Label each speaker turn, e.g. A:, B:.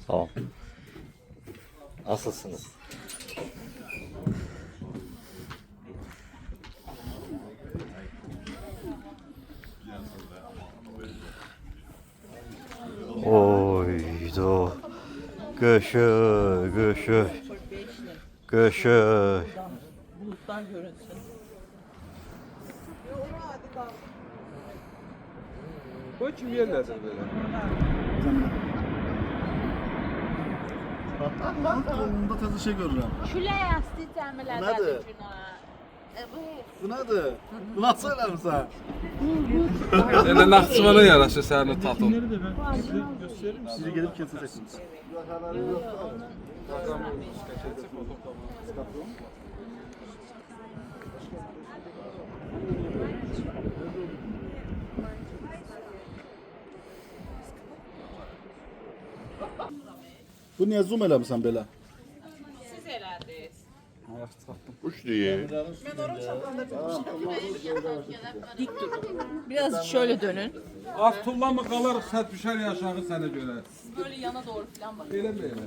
A: Tamam. Nasılsınız? Oydo. Göşük, göşük. Göşük.
B: Bulutlar görünsün.
C: Bu kim yerlerdir böyle?
D: Kolunda təzə şey görürəm.
E: Külək asti cəmilədə
D: Nədir? Bu nədir? Bu nasıl eləmirsən?
C: Elə Naxçıvana yaraşır sənin o tatın.
D: Sizi gedib keçəcəksiniz. Bu niyə zoom eləmirsən belə?
B: Siz elədiniz.
A: Uç diye.
B: Dik durun. Biraz şöyle dönün.
C: Az tullanma qalar, sən düşər aşağı sənə görə.
B: Böyle yana doğru falan bakın.
C: Elə mi elə?